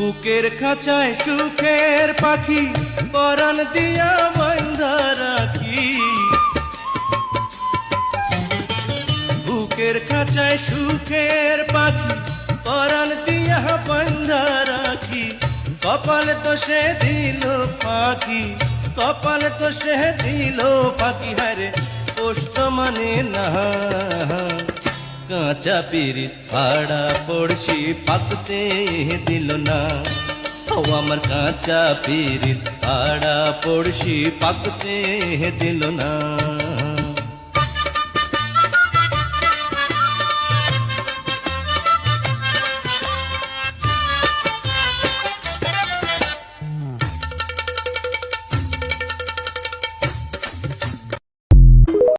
বুকের খাঁচায় সুখের পাখি পরাণ দিয়া বান্ধা রাখি, বুকের খাঁচায় সুখের পাখি পরাণ দিয়া বান্ধা রাখি। কপাল তো সে দিল পাখি, কপাল তো সে দিল পাখি, হারে পোষ্ট মানে না। কাঁচা পিরিত আড়া পড়শি পাকতে দিল না, ও আমার কাঁচা পিরিত আড়া পড়শি পাকতে দিল না।